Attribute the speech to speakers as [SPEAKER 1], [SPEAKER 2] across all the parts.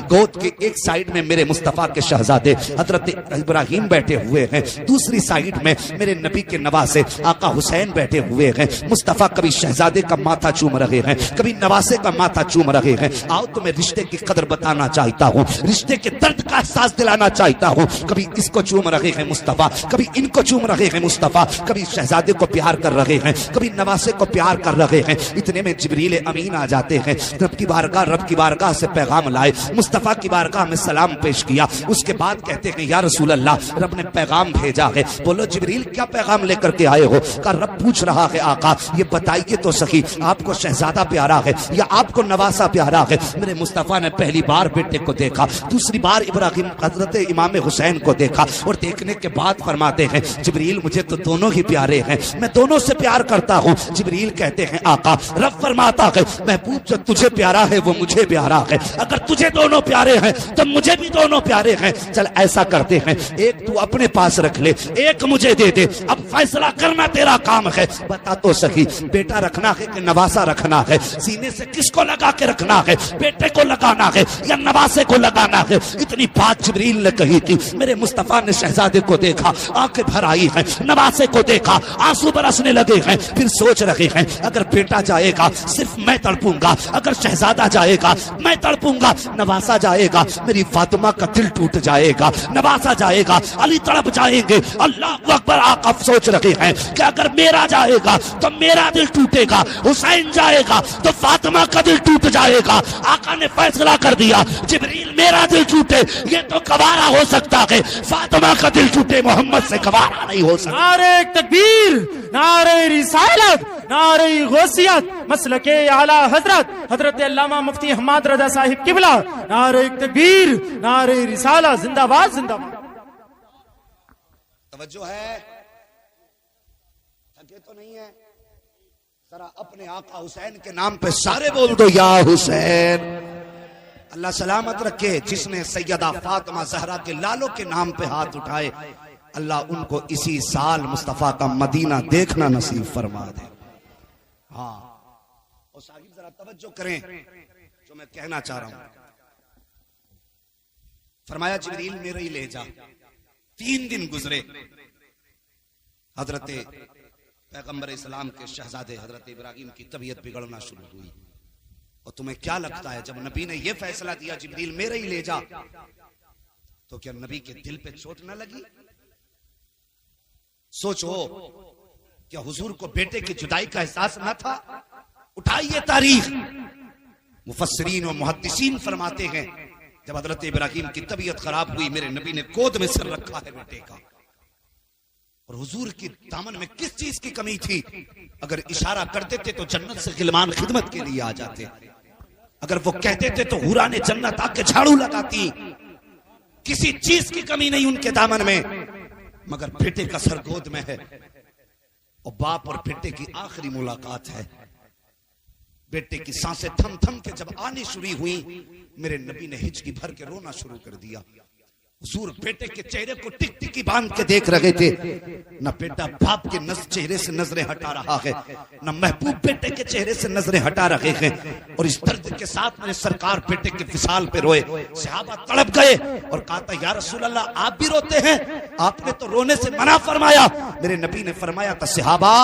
[SPEAKER 1] गोद के एक साइड में मेरे मुस्तफा के शहजादे हजरत इब्राहिम बैठे हुए हैं, दूसरी साइड में मेरे नबी के नवासे आका हुसैन बैठे हुए हैं। मुस्तफा कभी शहजादे का माथा चूम रहे हैं, कभी नवासे का माथा चूम रहे हैं। आओ तुम्हें रिश्ते की कदर बताना चाहता हूँ, रिश्ते के दर्द का एहसास दिलाना चाहता हूँ। कभी इसको चूम रहे हैं मुस्तफा, कभी इनको चूम रहे हैं मुस्तफा, कभी शहजादे को प्यार कर रहे हैं, कभी नवासे को प्यार कर रहे हैं। इतने में जिब्रील अमीन आ जाते हैं। रब की बारगाह से पैगाम लाए, मुस्तफा की बारगाह में सलाम पेश किया। उसके बाद कहते हैं या रसूल अल्लाह, रब ने पैगाम भेजा है। बोलो जिब्रील क्या पैगाम लेकर के आए हो? का रब पूछ रहा है आका ये बताइए तो सही, आपको शहजादा प्यारा है या आपको नवासा प्यारा है? मेरे मुस्तफा ने पहली बार बेटे को देखा, दूसरी बार इब्राहिम हजरत इमाम हुसैन को देखा और देखने के बाद फरमाते हैं जिब्रील मुझे तो दोनों ही प्यारे हैं, मैं दोनों से प्यार करता हूँ। जिब्रील कहते हैं आका, रब फरमाता है महबूब जो तुझे प्यारा है वो मुझे प्यारा है, अगर तुझे दोनों प्यारे हैं तो मुझे भी दोनों प्यारे हैं। चल ऐसा करते हैं, एक तू अपने पास रख ले, एक मुझे दे दे, अब फैसला करना तेरा काम है। बता तो सही बेटा रखना है कि नवासा रखना है? सीने से किसको लगा के रखना है, बेटे को लगाना है या नवासे को लगाना है? इतनी बात जिब्रील ने कही थी। मेरे मुस्तफा ने शहजादे को देखा, आंखें भर आई हैं, नवासे को देखा, आंसू बरसने लगे हैं। फिर सोच रहे हैं अगर बेटा जाएगा सिर्फ मैं तड़पूंगा, अगर शहजादा जाएगा मैं तड़पूंगा, नवासा जाएगा मेरी फातिमा का दिल टूट जाएगा, नवासा जाएगा अली तड़प जाएंगे। अल्लाह अकबर। आका सोच रहे हैं कि अगर मेरा जाएगा तो मेरा दिल टूटेगा, हुसैन जाएगा तो फातिमा का दिल टूट जाएगा। आका ने फैसला कर दिया जिब्रील मेरा दिल टूटे ये तो गवारा हो सकता है, फातिमा का दिल टूटे मोहम्मद से गवारा नहीं हो सकता।
[SPEAKER 2] नारे तकबीर, नारे रिसालत, नारे गौसियत, मसलके आला हजरत हजरत अल्लामा मुफ्ती हम्माद रजा साहिब किबला। नारे तकबीर, नारे रिसालत, जिंदाबाद जिंदाबाद।
[SPEAKER 1] तवज्जो है, थके तो नहीं है? जरा अपने आका हुसैन के नाम पे सारे बोल दो या हुसैन। अल्लाह सलामत रखे। जिसने सैयदा फातिमा जहरा के लालों के नाम पे हाथ उठाए, अल्लाह उनको इसी साल मुस्तफा का मदीना देखना नसीब फरमा दे। हाँ और साहिब जरा तवज्जो करें जो मैं कहना चाह रहा हूं। फरमाया जिब्रील मेरे ही ले जा। 3 दिन गुजरे, हजरत पैगंबर इस्लाम के शहजादे हजरत इब्राहिम की तबीयत बिगड़ना शुरू हुई। और तुम्हें क्या लगता है जब नबी ने यह फैसला दिया जिब्रील मेरे ही ले जा, तो क्या नबी के दिल पे चोट न लगी? सोचो क्या हुजूर को बेटे की जुदाई का एहसास न था? उठाइए तारीख, मुफस्सिरीन और मुहद्दिसीन फरमाते हैं जब हजरत इब्राहिम की तबीयत खराब हुई मेरे नबी ने गोद में सर रखा है बेटे का। और हुजूर की दामन में किस चीज की कमी थी? अगर इशारा कर देते तो जन्नत से गिलमान खिदमत के लिए आ जाते, अगर वो कह देते तो हुरा ने जन्नत आके झाड़ू लगाती। किसी चीज की कमी नहीं उनके दामन में, मगर बेटे का सर गोद में है और बाप और बेटे की आखिरी मुलाकात है। बेटे की सांसें थम थम के जब आनी शुरू हुई, मेरे नबी ने हिचकी भर के रोना शुरू कर दिया। हुजूर बेटे के चेहरे को टिक टिकी बांध के देख रहे थे। न बेटा बाप के चेहरे से नजरें हटा रहा है, न महबूब बेटे के चेहरे से नजरें हटा रहे हैं। और इस दर्द के साथ मेरे सरकार बेटे के विसाल पे रोए। सहाबा तड़प गए और कहा था या रसूल अल्लाह आप भी रोते हैं? आपने तो रोने से मना फरमाया। मेरे नबी ने फरमाया था सहाबा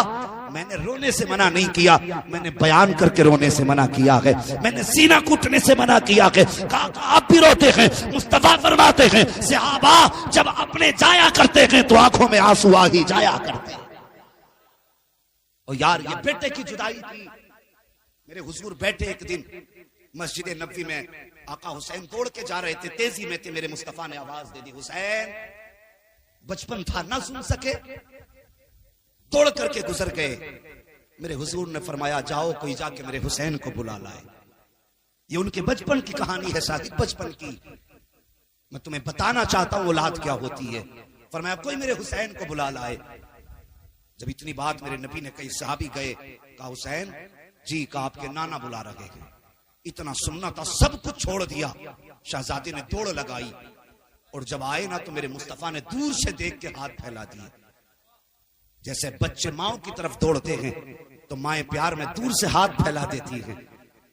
[SPEAKER 1] मैंने रोने से मना नहीं किया, मैंने बयान करके रोने से मना किया है, मैंने सीना कूटने से मना किया है। कहा आप भी रोते हैं? मुस्तफा फरमाते हैं सहाबा जब अपने जाया करते हैं तो आंखों में आंसू आ ही जाया करते हैं। और यार ये बेटे की जुदाई थी। मेरे हुजूर बैठे एक दिन मस्जिद नबवी में, आका हुसैन दौड़ के जा रहे थे, तेजी में थे। मेरे मुस्तफा ने आवाज दे दी हुसैन। बचपन था ना सुन सके, दौड़ करके गुजर गए। मेरे हुजूर ने फरमाया जाओ कोई जाके मेरे हुसैन को बुला लाए। ये उनके बचपन की कहानी है साहिब, बचपन की। मैं तुम्हें बताना चाहता हूं औलाद क्या होती है। फरमाया कोई मेरे हुसैन को बुला लाए। जब इतनी बात मेरे नबी ने कही, सहाबी गए, कहा हुसैन जी का आपके नाना बुला रहे हैं। इतना सुनना था, सब कुछ छोड़ दिया। शहजादे ने दौड़ लगाई और जब आए ना तो मेरे मुस्तफा ने दूर से देख के हाथ फैला दिए। जैसे बच्चे माओ की तरफ दौड़ते हैं तो माएं प्यार में दूर से हाथ फैला देती हैं,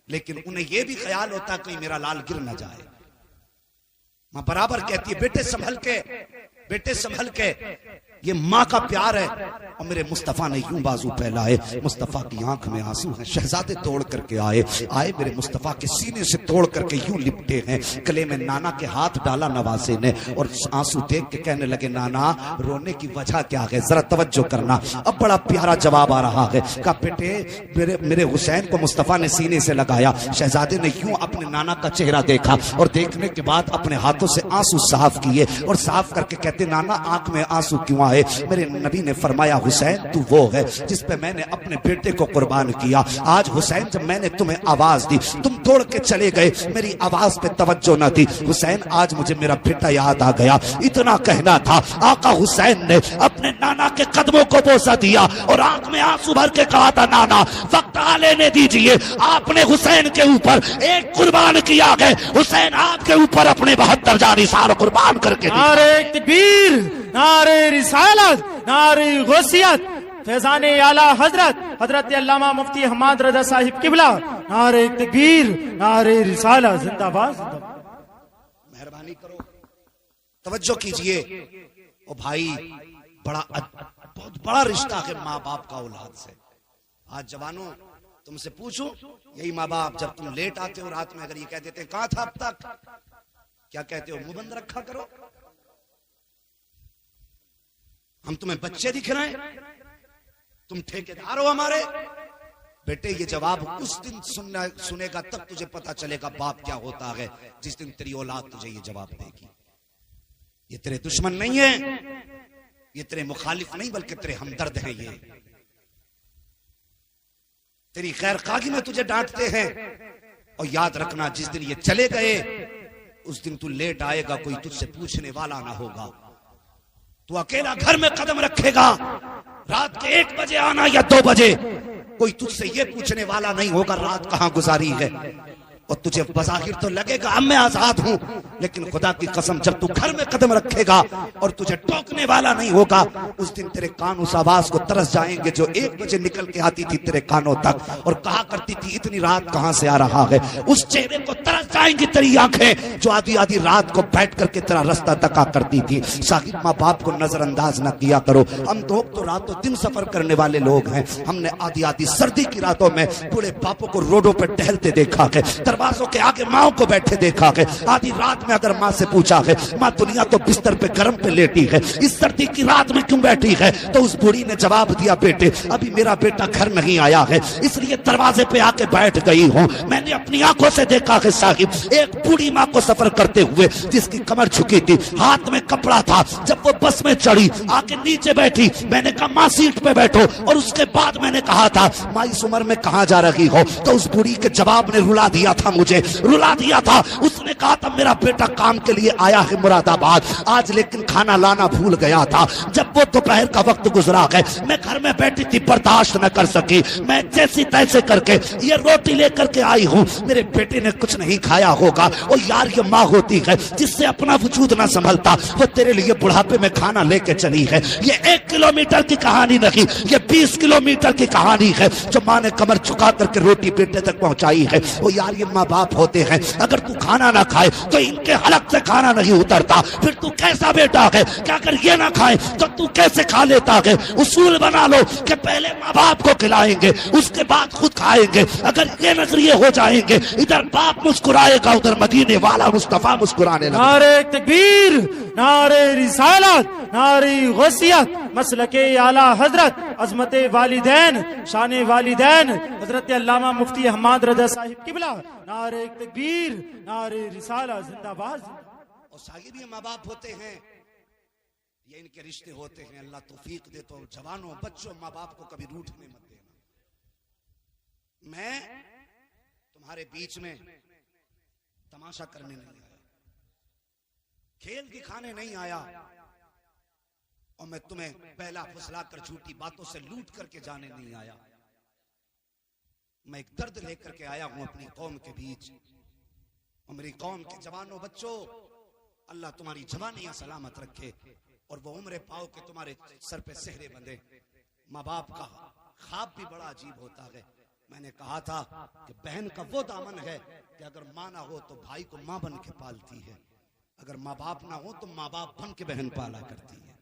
[SPEAKER 1] लेकिन उन्हें यह भी ख्याल होता कहीं मेरा लाल गिर ना जाए। मां बराबर कहती है बेटे संभल के, बेटे संभल के, ये माँ का प्यार है। और मेरे मुस्तफा ने यूं बाजू फैलाए, मुस्तफा की आंख में आंसू हैं। शहजादे तोड़ करके आए मेरे मुस्तफा के सीने से तोड़ करके यूं लिपटे हैं, गले में नाना के हाथ डाला नवासे ने, और आंसू देख के कहने लगे नाना रोने की वजह क्या है, जरा तवज्जो करना। अब बड़ा प्यारा जवाब आ रहा है। कहा बेटे मेरे हुसैन को मुस्तफा ने सीने से लगाया। शहजादे ने यूं अपने नाना का चेहरा देखा और देखने के बाद अपने हाथों से आंसू साफ किए और साफ करके कहते नाना आंख में आंसू क्यों आए? मेरे नबी ने फरमाया हुसैन तू वो है जिस पे मैंने अपने बेटे को कुर्बान किया। आज हुसैन जब मैंने तुम्हें आवाज दी तुम दौड़ के चले गए, मेरी आवाज पे तवज्जो न दी। हुसैन आज मुझे मेरा बेटा याद आ गया। इतना कहना था, आका हुसैन ने अपने नाना के कदमों को बोसा दिया और आंख में आंसू भर के कहा था नाना वक्त आ लेने दीजिए। आपने हुसैन के ऊपर एक कुर्बान किया है, हुसैन आपके ऊपर अपने 72 जानिसार कुर्बान करके
[SPEAKER 2] नारे तकबीर, नारे रिसालत, नारे गौसियत, फैजान आला हजरत हजरत अल्लामा मुफ्ती हम्माद रजा साहिब किबला, नारे तकबीर, नारे रिसालत, जिंदाबाद जिंदाबाद।
[SPEAKER 1] मेहरबानी करो तवज्जो कीजिए। ओ भाई बहुत बड़ा रिश्ता है माँ बाप का औलाद से। आज जवानों तुमसे पूछूं, यही माँ बाप जब तुम लेट आते हो रात में अगर ये कह देते हैं कहां था अब तक, क्या कहते हो? मुंह बंद रखा करो, हम तुम्हें बच्चे दिख रहे हैं, तुम ठेकेदार हो हमारे। बेटे ये जवाब उस दिन सुनेगा तब तुझे पता चलेगा बाप क्या होता है, जिस दिन तेरी औलाद तुझे ये जवाब देगी। ये तेरे दुश्मन नहीं है, ये तेरे मुखालिफ नहीं बल्कि तेरे हमदर्द हैं। ये तेरी खैर खागी में तुझे डांटते हैं। और याद रखना जिस दिन ये चले गए उस दिन तू लेट आएगा, कोई तुझसे पूछने वाला ना होगा। तू अकेला घर में कदम रखेगा, रात के 1 बजे आना या 2 बजे, कोई तुझसे ये पूछने वाला नहीं होगा रात कहां गुजारी है। और तुझे बज़ाहिर तो लगेगा अब मैं आजाद हूं, लेकिन खुदा की कसम जब तू घर में कदम रखेगा और तुझे टोकने वाला नहीं होगा, उस दिन तेरे कान उस आवाज को तरस जाएंगे जो 1 बजे निकल के आती थी तेरे कानों तक और कहा करती थी इतनी रात कहां से आ रहा है। उस चेहरे को तरस जाएंगी तेरी आंखें जो आधी आधी रात को बैठ करके तेरा रास्ता तका करती थी। साहिब माँ बाप को नजरअंदाज न किया करो। हम तो रातों दिन सफर करने वाले लोग हैं। हमने आधी आधी सर्दी की रातों में बूढ़े बापों को रोडों पर टहलते देखा है, दरवाजों के आगे माओ को बैठे देखा है। आधी रात में अगर माँ से पूछा है माँ दुनिया तो बिस्तर पे गर्म पे लेटी है, इस सर्दी की रात में क्यों बैठी है, तो उस बूढ़ी ने जवाब दिया बेटे अभी मेरा बेटा घर नहीं आया है इसलिए दरवाजे पे आके बैठ गई हूँ। मैंने अपनी आंखों से देखा है साहिब एक बूढ़ी माँ को सफर करते हुए जिसकी कमर झुकी थी, हाथ में कपड़ा था। जब वो बस में चढ़ी आके नीचे बैठी, मैंने कहा माँ सीट पे बैठो, और उसके बाद मैंने कहा था माँ इस उम्र में कहाँ जा रही हो, तो उस बूढ़ी के जवाब ने रुला दिया था, मुझे रुला दिया था। उसने कहा था मेरा बेटा काम के लिए आया है मुरादाबाद, आज लेकिन खाना लाना भूल गया था। जब वो दोपहर का वक्त गुजरा है मैं घर में बैठी थी, बर्दाश्त न कर सकी, मैं जैसी तैसे करके ये रोटी लेकर के आई हूँ। मेरे बेटे ने कुछ नहीं खाया होगा। और यार ये माँ होती है जिससे अपना वजूद ना संभलता, वो तेरे लिए बुढ़ापे में खाना लेके चली है। ये 1 किलोमीटर की कहानी नहीं, ये 20 किलोमीटर की कहानी है जो माँ ने कमर झुका करके रोटी बेटे तक पहुंचाई है। वो यार ये माँ बाप होते हैं, अगर तू खाना ना खाए तो इनके हलक से खाना नहीं उतरता, फिर तू कैसा बेटा है कि अगर ये ना खाए तो तू कैसे खा लेता है। उसूल बना लो कि पहले माँ बाप को खिलाएंगे उसके बाद खुद खाएंगे। अगर ये नजरिए हो जाएंगे, इधर बाप मुस्कुराएगा उधर मदीने वाला मुस्तफा मुस्कुराने लगेगा।
[SPEAKER 2] नारे तकबीर, नारे रिसालत, नारे गौसियत, मसलके आला हजरत अजमत वालिदैन शान वालिदैन हजरत अल्लामा मुफ्ती हम्माद रजा साहिब किबला, नारे तकबीर, नारे रिसालत, जिंदाबाद।
[SPEAKER 1] और साहिब ये माँ बाप होते हैं, ये इनके रिश्ते होते हैं। अल्लाह तौफीक दे तो जवानों बच्चों माँ बाप को कभी रूठने मत देना। मैं तुम्हारे बीच में तमाशा करने नहीं आया, खेल दिखाने नहीं आया, और मैं तुम्हें पहला फुसला कर झूठी बातों से लूट करके जाने नहीं आया। मैं एक दर्द लेकर के आया हूं अपनी कौम के बीच। और मेरी कौम के जवानों बच्चों, अल्लाह तुम्हारी जवानियां सलामत रखे और वो उम्र पाओ कि तुम्हारे सर पे सेहरे बंधे। माँ बाप का ख्वाब भी बड़ा अजीब होता है। मैंने कहा था कि बहन का वो दामन है कि अगर माँ ना हो तो भाई को माँ बन के पालती है, अगर माँ बाप ना हो तो माँ बाप बन के बहन पाला करती है।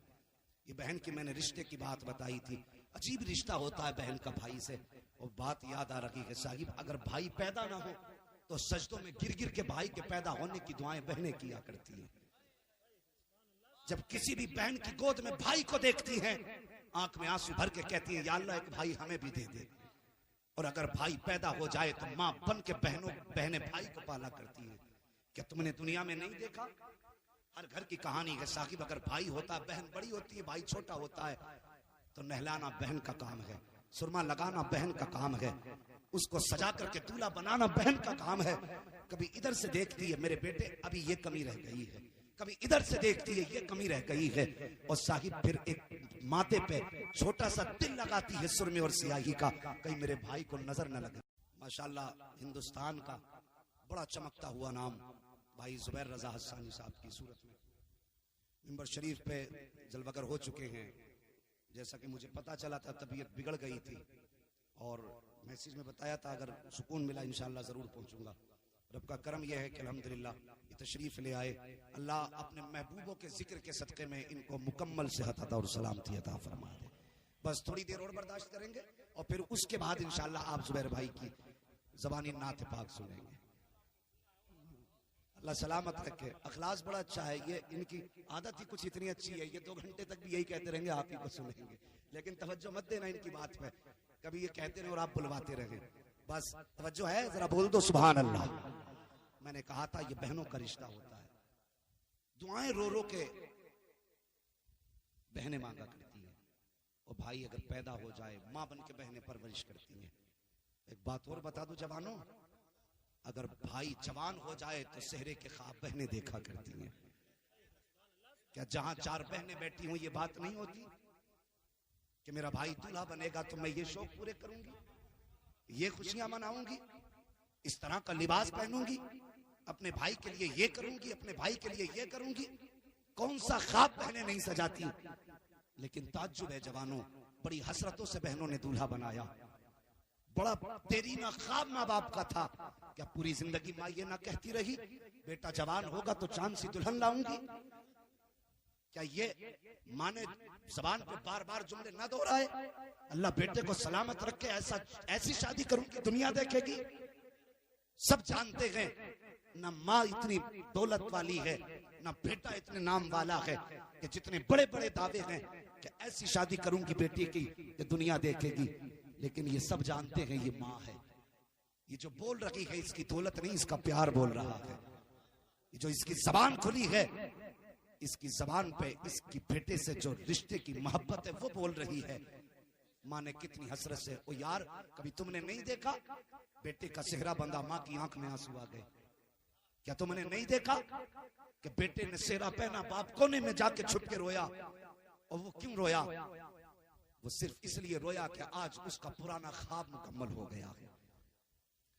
[SPEAKER 1] ये बहन की मैंने रिश्ते की बात बताई थी, अजीब रिश्ता होता है बहन का भाई से। और बात याद आ रही है साहिब, अगर भाई पैदा ना हो तो सजदों में गिर गिर के भाई के पैदा होने की दुआएं बहनें किया करती हैं। जब किसी भी बहन की गोद में भाई को देखती हैं, आंख में आंसू भर के कहती हैं, या अल्लाह एक भाई हमें भी दे दे। और अगर भाई पैदा हो जाए तो माँ बन के बहनें भाई को पाला करती हैं। क्या तुमने दुनिया में नहीं देखा? हर घर की कहानी है साहिब, अगर भाई होता है, बहन बड़ी होती है, भाई छोटा होता है, तो नहलाना बहन का काम है, सुरमा लगाना बहन का काम है, उसको सजा करके दूल्हा बनाना बहन का काम है। कभी इधर से देखती है मेरे बेटे अभी ये कमी रह गई है, कभी इधर से देखती है ये कमी रह गई है, और साहिब फिर एक माथे पे छोटा सा तिल लगाती है सुरमे और सियाही का, कहीं मेरे भाई को नजर न लगे। माशाल्लाह हिंदुस्तान का बड़ा चमकता हुआ नाम भाई जुबैर रजा हस्सानी साहब की सूरत में मिंबर शरीफ पे जलवगर हो चुके हैं। जैसा कि मुझे पता चला था तबीयत बिगड़ गई थी और मैसेज में बताया था अगर सुकून मिला इंशाअल्लाह जरूर पहुंचूंगा। रब का करम यह है कि अल्हम्दुलिल्लाह ये तशरीफ ले आए। अल्लाह अपने महबूबों के जिक्र के सदक़े में इनको मुकम्मल सेहत अता और सलामती अता फरमा दे। बस थोड़ी देर और बर्दाश्त करेंगे और फिर उसके बाद इंशाअल्लाह आप जुबैर भाई की ज़बानी नात पाक सुनेंगे। अल्लाह सलामत रखे। अखलास बड़ा अच्छा है, ये इनकी आदत ही कुछ इतनी अच्छी है, ये 2 घंटे तक भी यही कहते रहेंगे आप ही को सुनेंगे, लेकिन तवज्जो मत देना इनकी बात पे, कभी ये कहते रहे और आप बुलवाते रहे। बस तवज्जो है, जरा बोल दो सुभान अल्लाह। मैंने कहा था ये बहनों का रिश्ता होता है। दुआएं रो रो के बहनें मांगा करती हैं और भाई अगर पैदा हो जाए माँ बन के बहनें परवरिश करती हैं। एक बात और बता दूं जवानों, अगर भाई जवान हो जाए तो सेहरे के ख्वाब बहनें देखा करती हैं। क्या जहां 4 बहनें बैठी हूं ये बात नहीं होती कि मेरा भाई दूल्हा बनेगा तो मैं ये शौक पूरे करूंगी, ये खुशियां मनाऊंगी, इस तरह का लिबास पहनूंगी, अपने भाई के लिए ये करूंगी, अपने भाई के लिए ये करूंगी। कौन सा ख्वाब बहनें नहीं सजाती। लेकिन ताज्जुब है जवानों, बड़ी हसरतों से बहनों ने दूल्हा बनाया। बड़ा देरीना ख्वाब माँ बाप का था। क्या पूरी जिंदगी माँ ये ना कहती रही बेटा जवान होगा तो चांद सी दुल्हन लाऊंगी? क्या ये माँ ने जबान पे बार बार जुमले ना दोहराए, अल्लाह बेटे को सलामत रखे, ऐसी शादी करूंगी दुनिया देखेगी? सब जानते हैं ना माँ इतनी दौलत वाली है ना बेटा इतने नाम वाला है कि जितने बड़े बड़े दावे हैं कि ऐसी शादी करूंगी बेटी की कि दुनिया देखेगी। लेकिन ये सब जानते हैं ये माँ है, ये जो बोल रही है इसकी दौलत नहीं, इसका प्यार बोल रहा है। ये जो इसकी जबान खुली है, इसकी जबान पे इसकी बेटे से जो रिश्ते की मोहब्बत है वो बोल रही है। माँ ने कितनी हसरत से, ओ यार कभी तुमने नहीं देखा बेटे का सेहरा बंधा, माँ की आंख में आंसू आ गए। क्या तुमने नहीं देखा कि बेटे ने सेहरा पहना, बाप कोने में जाके छुप के रोया? और वो क्यों रोया? वो सिर्फ इसलिए रोया कि आज उसका पुराना ख्वाब मुकम्मल हो गया है।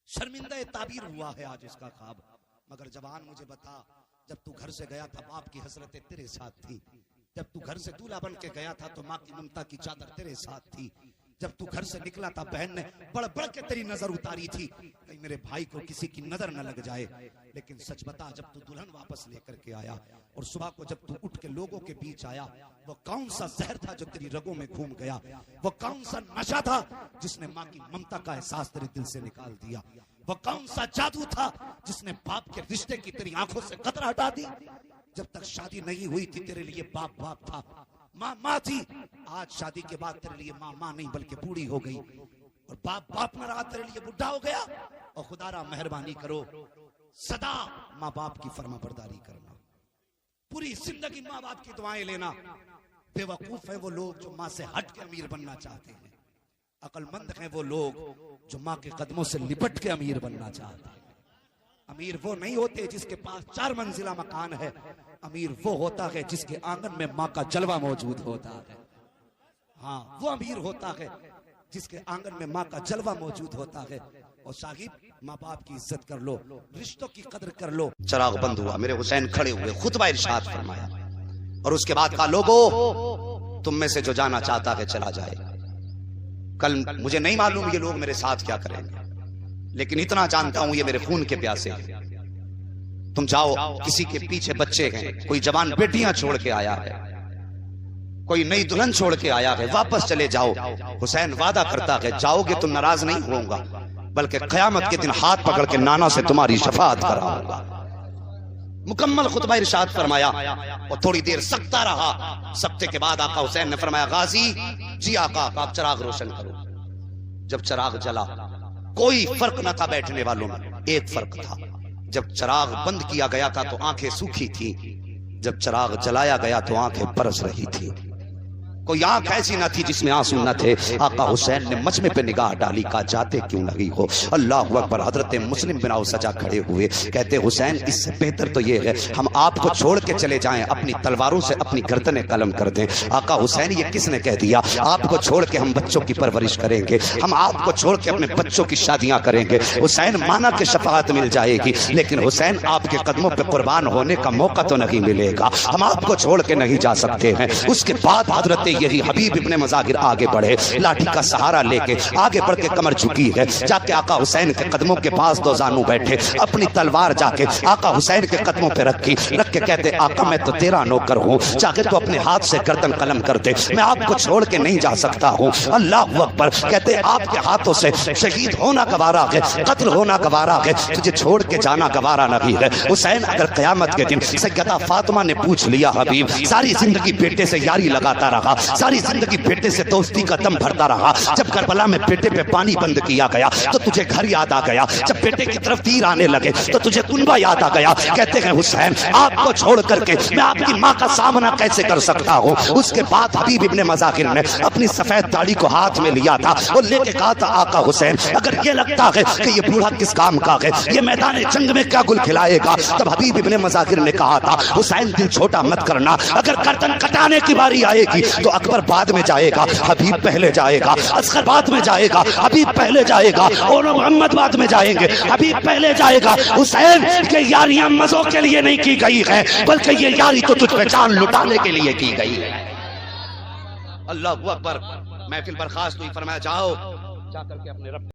[SPEAKER 1] शर्मिंदा ताबीर हुआ है आज उसका ख्वाब। मगर जवान मुझे बता, जब तू घर से गया था बाप की हसरतें तेरे साथ थी, जब तू घर से दूल्हा बन के गया था तो माँ की ममता की चादर तेरे साथ थी, जब तू घर से निकला था बहन ने बढ़ बढ़ के तेरी नजर उतारी थी कहीं मेरे भाई को किसी की नजर न लग जाए। लेकिन सच बता, जब तू दुल्हन वापस लेकर के आया और सुबह को जब तू उठ के लोगों के बीच आया, वो कौन सा जहर था जो तेरी रगों में घूम गया? वो कौन सा नशा था जिसने माँ की ममता का एहसास तेरे दिल से निकाल दिया? वो कौन सा जादू था जिसने बाप के रिश्ते की तेरी आंखों से कतरा हटा दी? जब तक शादी नहीं हुई थी तेरे लिए बाप बाप था, माँ माँ थी। आज शादी के बाद तेरे लिए माँ माँ नहीं बल्कि बूढ़ी हो गई और बाप बाप न रहा, तेरे लिए बुढ़ा हो गया। और खुदारा मेहरबानी करो, सदा माँ बाप की फरमाबरदारी करना, पूरी जिंदगी माँ बाप की दुआएं लेना। बेवकूफ है वो लोग जो माँ से हट के अमीर बनना चाहते हैं, अक्लमंद हैं वो लोग जो माँ के कदमों से लिपट के अमीर बनना चाहते हैं। अमीर वो नहीं होते जिसके पास 4 मंजिला मकान है, अमीर वो होता है जिसके आंगन में माँ का जलवा मौजूद होता है। हाँ, वो अमीर होता है जिसके आंगन में माँ का जलवा मौजूद होता है। और साहिब, माँ बाप की इज्जत कर लो, रिश्तों की कदर कर लो।
[SPEAKER 3] चराग बंद हुआ, मेरे हुसैन खड़े हुए, खुतबा इरशाद फरमाया और उसके बाद कहा, लोगों तुम में से जो जाना चाहता है चला जाए। कल मुझे नहीं मालूम ये लोग मेरे साथ क्या करेंगे, लेकिन इतना जानता हूं ये मेरे खून के प्यासे हैं। तुम जाओ, किसी के पीछे बच्चे हैं, कोई जवान बेटियां छोड़ के आया है, कोई नई दुल्हन छोड़ के आया है, वापस चले जाओ। हुसैन वादा करता है जाओगे तो नाराज नहीं होऊंगा, बल्कि क़यामत के दिन हाथ पकड़ के नाना से तुम्हारी शफाअत कराऊंगा। मुकम्मल खुतबा इरशाद फरमाया और थोड़ी देर सकता रहा। सकते के बाद आका हुसैन ने फरमाया गाजी जी आका, आप चिराग रोशन करो। जब चिराग जला कोई फर्क न था बैठने वालों में, एक फर्क था, जब चिराग बंद किया गया था तो आंखें सूखी थी, जब चिराग जलाया गया तो आंखें बरस रही थी। कोई आंख ऐसी ना थी जिसमें आंसू न थे। आका हुसैन ने मजमे पे निगाह डाली, कहा जाते क्यों नहीं हो। अल्लाह अकबर। हजरत मुस्लिम बिन औस सजा खड़े हुए, कहते हुसैन इससे बेहतर तो ये है हम आपको छोड़ के चले जाएं, अपनी तलवारों से अपनी गर्दनें कलम कर दें। आका हुसैन ये किसने कह दिया, आपको छोड़ के हम बच्चों की परवरिश करेंगे, हम आपको छोड़ के अपने बच्चों की शादियां करेंगे। हुसैन माना कि शफाअत मिल जाएगी, लेकिन हुसैन आपके कदमों पे कुर्बान होने का मौका तो नहीं मिलेगा, हम आपको छोड़ के नहीं जा सकते हैं। उसके बाद हजरत यही हबीब इब्ने मज़ाहिर आगे बढ़े, लाठी का सहारा लेके आगे बढ़ के कमर झुकी है, जाके आका हुसैन के कदमों के पास दो जानू बैठे, अपनी तलवार जाके आका हुसैन के कदमों पे रखी, रख के कहते आका मैं तो तेरा नौकर हूँ, चाहे तो अपने हाथ से गर्दन कलम कर दे, मैं आपको छोड़ के नहीं जा सकता हूँ। अल्लाह अकबर। कहते आपके हाथों से शहीद होना गवारा है, कत्ल होना गवारा है, तुझे छोड़ के जाना गवारा नहीं है। हुसैन अगर क़यामत के दिन सैयदा फातिमा ने पूछ लिया हबीब सारी जिंदगी बेटे से यारी लगाता रहा, सारी जिंदगी बेटे से दोस्ती का दम भरता रहा, जब करबला में बेटे पे पानी बंद किया गया तो तुझे घर याद आ गया, जब बेटे की तरफ तीर आने लगे तो तुझे कुनबा याद आ गया। कहते हैं हुसैन आपको छोड़ करके मैं आपकी माँ का सामना कैसे कर सकता हूँ। उसके बाद हबीब इब्ने मज़ाहिर ने अपनी सफेद दाढ़ी को हाथ में लिया था और लेके कहा था आका हुसैन अगर ये लगता है कि ये बूढ़ा किस काम का है, ये मैदान जंग में क्या गुल खिलाएगा। तब हबीब इब्ने मज़ाहिर ने कहा था हुसैन दिल छोटा मत करना, अगर गर्दन कटाने की बारी आएगी तो अकबर बाद में जाएगा, हबीब पहले जाएगा, असगर बाद में जाएगा, हबीब पहले जाएगा, और मोहम्मद बाद में जाएंगे, हबीब पहले जाएगा। हुसैन के यारियां मजों के लिए नहीं की गई है, बल्कि ये यारी तो तुझ पे जान लुटाने के लिए की गई है। अल्लाह अकबर। महफिल बर्खास्त हुई, फरमाया जाओ जाकर के अपने रब